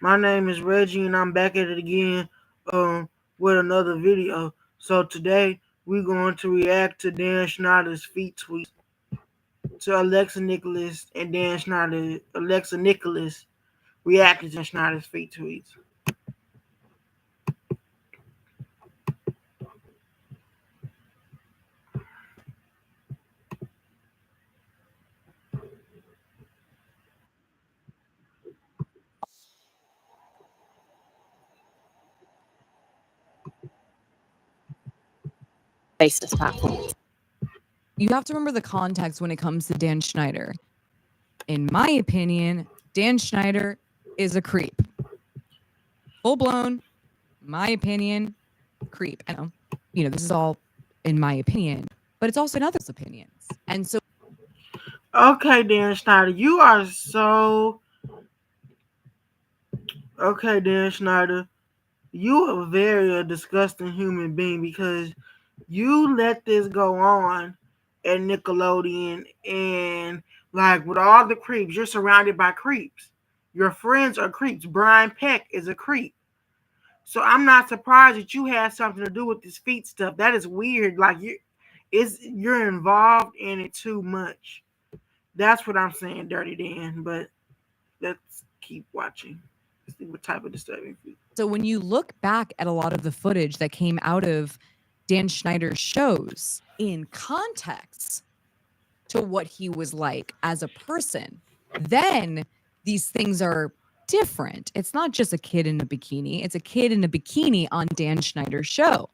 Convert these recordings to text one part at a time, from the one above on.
My name is Reggie, and I'm back at it again um, with another video. So today we're going to react to Dan Schneider's feet tweets to Alexa Nicholas and Dan Schneider. Alexa Nicholas reacting to Schneider's feet tweets. Basis platform. You have to remember the context when it comes to Dan Schneider. In my opinion, Dan Schneider is a creep. Full blown, my opinion, creep. I know, this is all in my opinion, but it's also in others' opinions. And so, Okay, Dan Schneider, you are so okay, Dan Schneider. You are very a disgusting human being because you let this go on at Nickelodeon and like with all the creeps, you're surrounded by creeps. Your friends are creeps. Brian Peck is a creep. So I'm not surprised that you had something to do with this feet stuff. That is weird. Like you're involved in it too much. That's what I'm saying, Dirty Dan. But let's keep watching. Let's see what type of disturbing feet. So when you look back at a lot of the footage that came out of Dan Schneider's shows in context to what he was like as a person, then these things are different. It's not just a kid in a bikini. It's a kid in a bikini on Dan Schneider's show.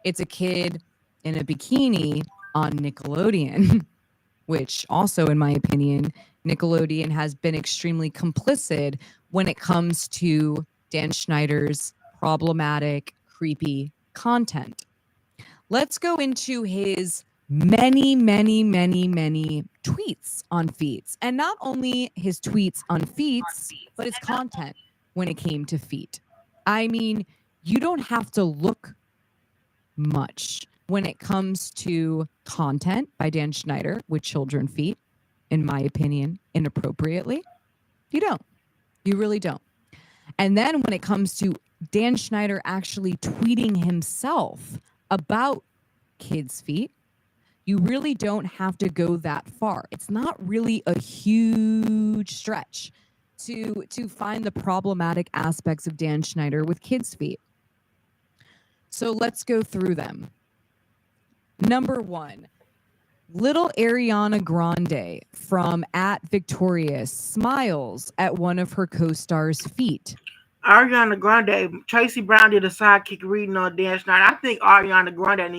It's a kid in a bikini on Nickelodeon, which also, in my opinion, Nickelodeon has been extremely complicit when it comes to Dan Schneider's problematic, creepy content. Let's go into his many tweets on feeds. And not only his tweets on feeds, but his content when it came to feet. I mean, you don't have to look much when it comes to content by Dan Schneider with children feet, in my opinion, inappropriately. You don't. You really don't. And then when it comes to Dan Schneider actually tweeting himself about kids' feet, you really don't have to go that far. It's not really a huge stretch to find the problematic aspects of Dan Schneider with kids' feet. So let's go through them. Number 1, little Ariana Grande from @Victorious smiles at one of her co-stars' feet. Ariana Grande, Tracy Brown did a sidekick reading on Dan Schneider. I think Ariana Grande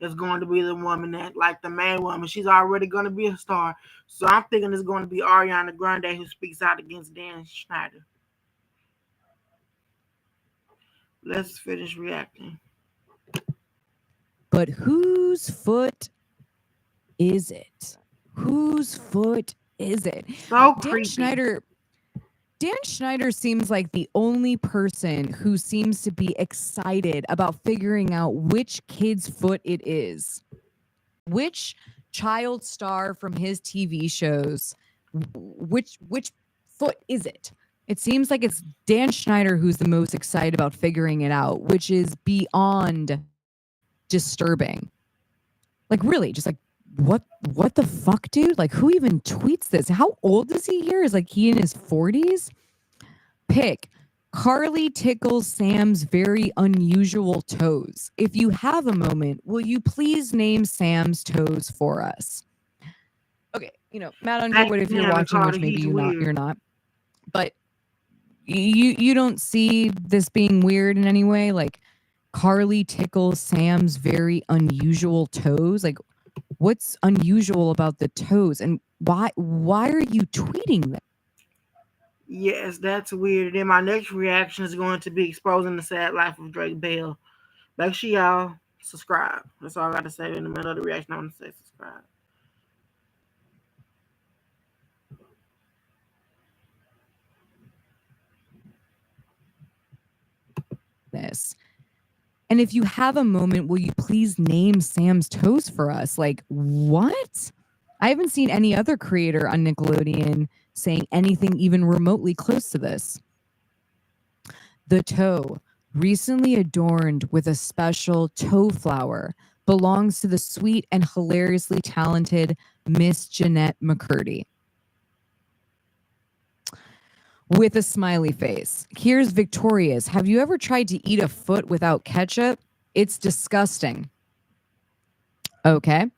is going to be the woman that, like the main woman. She's already going to be a star. So I'm thinking it's going to be Ariana Grande who speaks out against Dan Schneider. Let's finish reacting. But whose foot is it? Whose foot is it? So creepy. Dan Schneider seems like the only person who seems to be excited about figuring out which kid's foot it is. Which child star from his TV shows, which foot is it? It seems like it's Dan Schneider who's the most excited about figuring it out, which is beyond disturbing. Like, really, just like, what the fuck, dude? Like, who even tweets this? How old is he here? Is like he in his 40s? Pick Carly tickles Sam's very unusual toes. If you have a moment, will you please name Sam's toes for us? Okay, Matt Underwood, if you're watching, which maybe you're not, but you don't see this being weird in any way. Like, Carly tickles Sam's very unusual toes. Like, what's unusual about the toes, and why are you tweeting that? Yes, that's weird. Then my next reaction is going to be exposing the sad life of Drake Bell. Make sure y'all subscribe. That's all I got to say in the middle of the reaction. I want to say subscribe. This. And if you have a moment, will you please name Sam's toes for us? Like, what? I haven't seen any other creator on Nickelodeon saying anything even remotely close to this. The toe, recently adorned with a special toe flower, belongs to the sweet and hilariously talented Miss Jeanette McCurdy. With a smiley face. Here's Victoria's. Have you ever tried to eat a foot without ketchup? It's disgusting. Okay.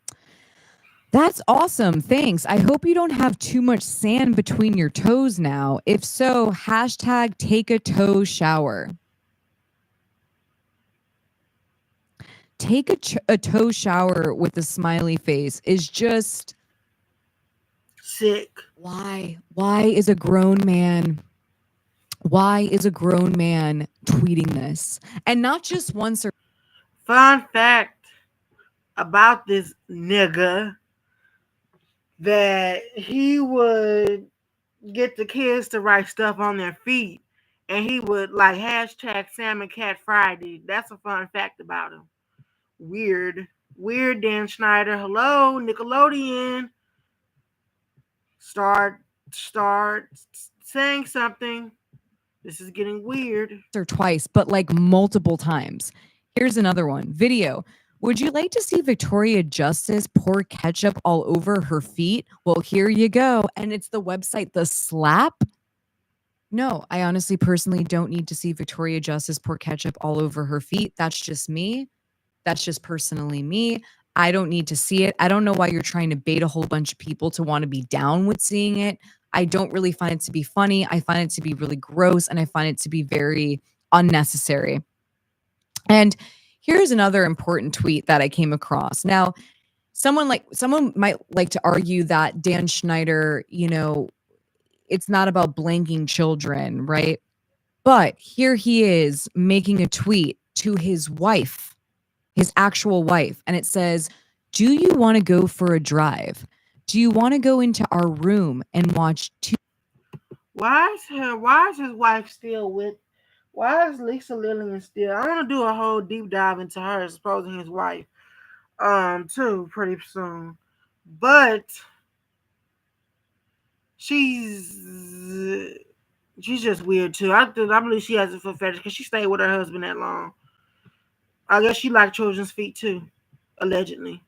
That's awesome. Thanks. I hope you don't have too much sand between your toes now. If so, hashtag take a toe shower. Take a toe shower with a smiley face is just sick. Why? Why is a grown man tweeting this? And not just once or Fun fact about this nigga that he would get the kids to write stuff on their feet and he would like hashtag Salmon Cat Friday. That's a fun fact about him. Weird. Weird Dan Schneider. Hello, Nickelodeon. Start saying something. This is getting weird. or twice, but like multiple times. Here's another one. Video. Would you like to see Victoria Justice pour ketchup all over her feet? Well, here you go. And it's the website The Slap. No, I honestly personally don't need to see Victoria Justice pour ketchup all over her feet. That's just me. That's just personally me. I don't need to see it. I don't know why you're trying to bait a whole bunch of people to want to be down with seeing it. I don't really find it to be funny. I find it to be really gross and I find it to be very unnecessary. And here's another important tweet that I came across. Now, someone might like to argue that Dan Schneider, it's not about blanking children, right? But here he is making a tweet to his wife, his actual wife, and it says, "Do you want to go for a drive? Do you want to go into our room and watch two?" Why is his wife still with? Why is Lisa Lillian still? I want to do a whole deep dive into her exposing his wife, too, pretty soon. But she's just weird too. I believe she has a foot fetish because she stayed with her husband that long. I guess she liked children's feet too, allegedly.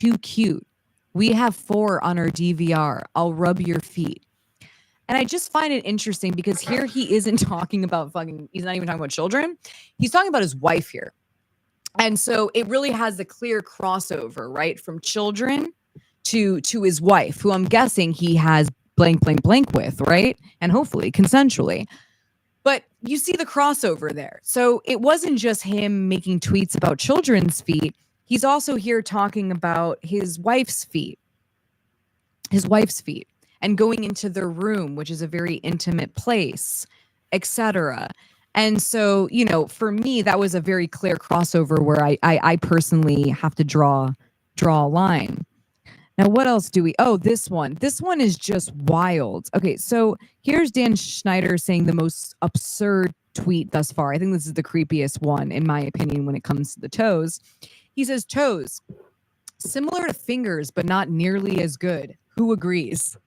Too cute. We have 4 on our DVR. I'll rub your feet. And I just find it interesting because here he isn't talking about he's not even talking about children. He's talking about his wife here. And so it really has a clear crossover, right? From children to his wife, who I'm guessing he has blank, blank, blank with, right? And hopefully consensually. But you see the crossover there. So it wasn't just him making tweets about children's feet. He's also here talking about his wife's feet, and going into their room, which is a very intimate place, etc. And so, for me, that was a very clear crossover where I personally have to draw a line. Now, what else do we? Oh, this one. This one is just wild. Okay, so here's Dan Schneider saying the most absurd tweet thus far. I think this is the creepiest one, in my opinion, when it comes to the toes. He says, toes, similar to fingers, but not nearly as good. Who agrees?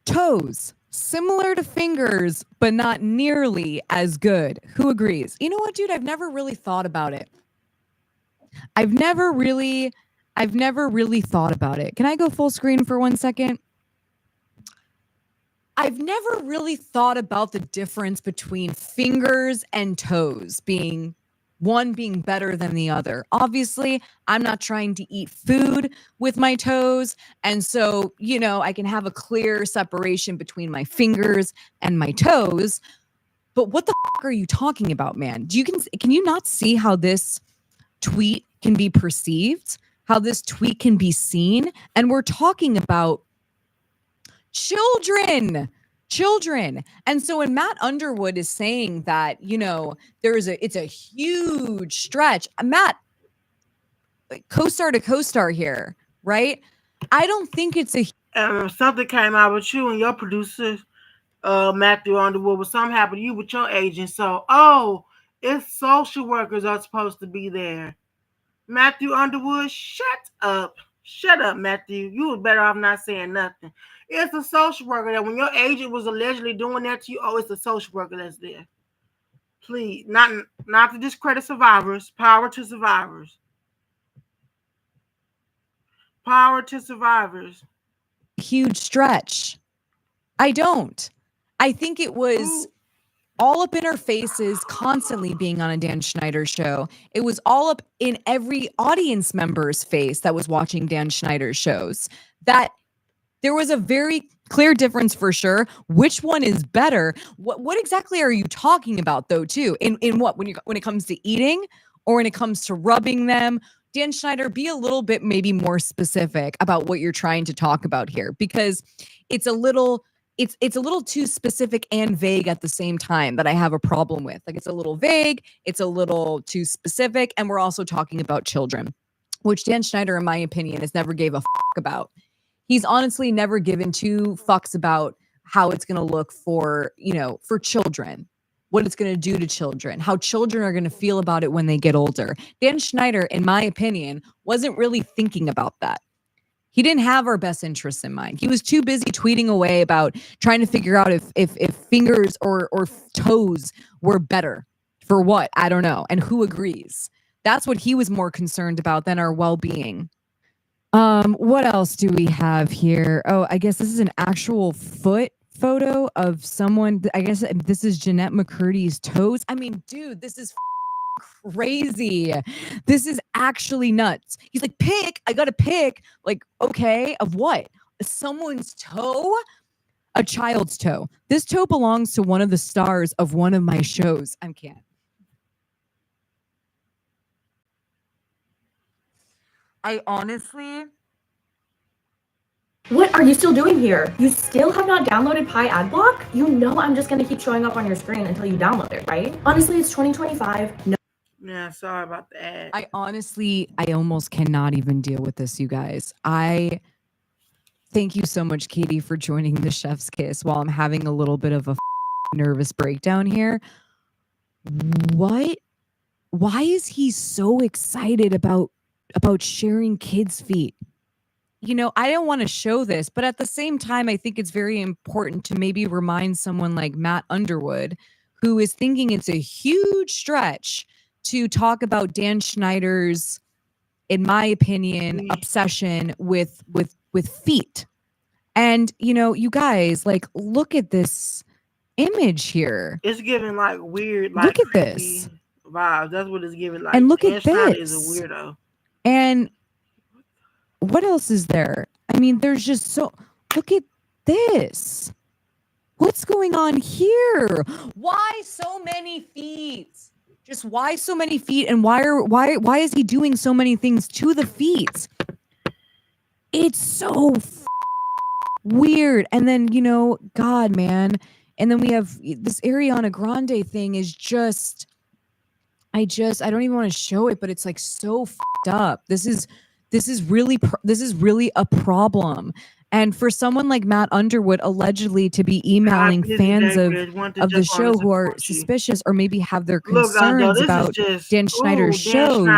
Toes, similar to fingers, but not nearly as good. Who agrees? You know what, dude? I've never really thought about it. I've never really thought about it. Can I go full screen for 1 second? I've never really thought about the difference between fingers and toes being better than the other. Obviously, I'm not trying to eat food with my toes. And so, I can have a clear separation between my fingers and my toes. But what the fuck are you talking about, man? Can you not see how this tweet can be perceived? How this tweet can be seen? And we're talking about children. And so when Matt Underwood is saying that, it's a huge stretch. Matt, co-star to co-star here, right? I don't think it's a something came out with you and your producer, Matthew Underwood, was something happened to you with your agent. So, it's social workers are supposed to be there. Matthew Underwood, shut up. Shut up, Matthew. You was better off not saying nothing. It's a social worker that when your agent was allegedly doing that to you, oh, it's a social worker that's there. Please, not to discredit survivors. Power to survivors. Power to survivors. Huge stretch. I don't. I think it was Ooh. all up in our faces, constantly being on a Dan Schneider show. It was all up in every audience member's face that was watching Dan Schneider's shows. That there was a very clear difference for sure. Which one is better? What exactly are you talking about though, too? In what? When it comes to eating or when it comes to rubbing them? Dan Schneider, be a little bit maybe more specific about what you're trying to talk about here, because it's a little it's a little too specific and vague at the same time that I have a problem with. Like, it's a little vague, it's a little too specific, and we're also talking about children, which Dan Schneider, in my opinion, has never gave a about. He's honestly never given two fucks about how it's going to look for, for children, what it's going to do to children, how children are going to feel about it when they get older. Dan Schneider, in my opinion, wasn't really thinking about that. He didn't have our best interests in mind. He was too busy tweeting away about trying to figure out if fingers or toes were better for what, I don't know, and who agrees. That's what he was more concerned about than our well-being. What else do we have here? Oh, I guess this is an actual foot photo of someone. I guess this is Jeanette McCurdy's toes. I mean, dude, this is crazy. This is actually nuts. He's like, I got to pick. Like, okay, of what? Someone's toe? A child's toe. This toe belongs to one of the stars of one of my shows. I can't. I honestly... What are you still doing here? You still have not downloaded Pi Adblock? You know I'm just gonna keep showing up on your screen until you download it, right? Honestly, it's 2025. No. Yeah, sorry about the ad. I almost cannot even deal with this, you guys. I thank you so much, Katie, for joining the Chef's Kiss while I'm having a little bit of a nervous breakdown here. What? Why is he so excited about sharing kids' feet? I don't want to show this, but at the same time, I think it's very important to maybe remind someone like Matt Underwood, who is thinking it's a huge stretch to talk about Dan Schneider's, in my opinion, obsession with feet. And, you guys, like, look at this image here. It's giving like weird, like look at this vibes. That's what it's giving. Like, and look Dan at Schneider this. is a weirdo. And what else is there? I mean, there's just so... Look at this. What's going on here? Why so many feet? Just why so many feet? And why is he doing so many things to the feet? It's so weird. And then, God, man. And then we have this Ariana Grande thing is just... I don't even want to show it, but it's like so up. This is really a problem. And for someone like Matt Underwood allegedly to be emailing fans of the show who are suspicious or maybe have their concerns about Dan Schneider's shows,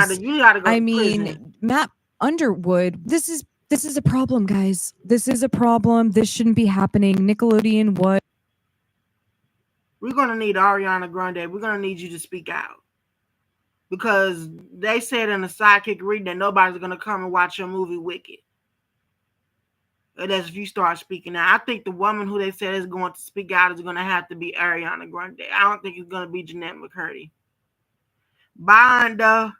I mean, Matt Underwood, this is a problem, guys. This is a problem. This shouldn't be happening. Nickelodeon, what? We're going to need Ariana Grande. We're going to need you to speak out. Because they said in the sidekick reading that nobody's going to come and watch your movie Wicked. That's if you start speaking out. I think the woman who they said is going to speak out is going to have to be Ariana Grande. I don't think it's going to be Jeanette McCurdy. Binder.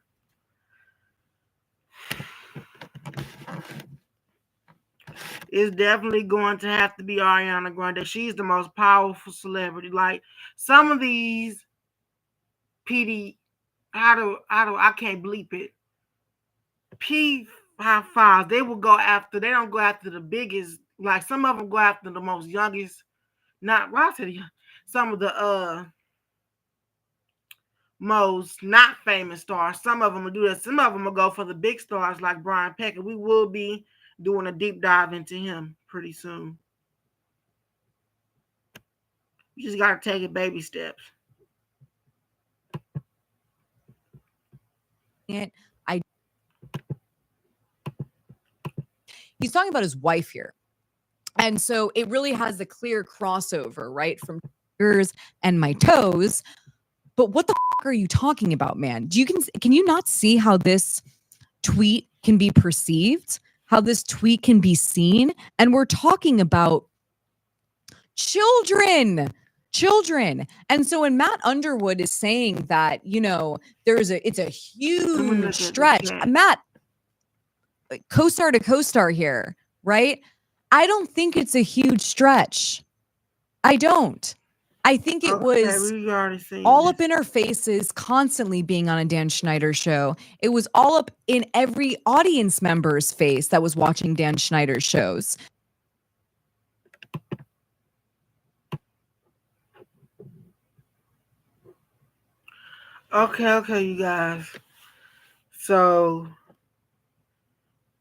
It's definitely going to have to be Ariana Grande. She's the most powerful celebrity. Like, some of these PD... I can't bleep it. P55, they will go after, they don't go after the biggest, like some of them go after the most youngest, some of the most not famous stars. Some of them will do that. Some of them will go for the big stars like Brian Peck, and we will be doing a deep dive into him pretty soon. You just got to take it baby steps. He's talking about his wife here. And so it really has the clear crossover, right? From fingers and my toes. But what the are you talking about, man? Can you not see how this tweet can be perceived? How this tweet can be seen? And we're talking about children. And so when Matt Underwood is saying that, it's a huge stretch. Matt, co-star to co-star here, right? I don't think it's a huge stretch. I don't. I think it was all up in our faces, constantly being on a Dan Schneider show. It was all up in every audience member's face that was watching Dan Schneider shows. Okay, you guys. So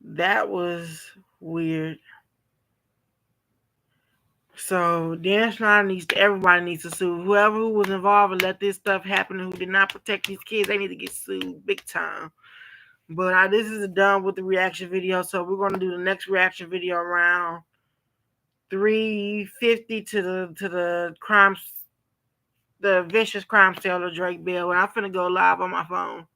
that was weird. So Dan Schneider everybody needs to sue. Whoever who was involved and let this stuff happen and who did not protect these kids, they need to get sued big time. But this is done with the reaction video, so we're going to do the next reaction video around 3:50 to the vicious crime seller Drake Bell, and I'm finna go live on my phone.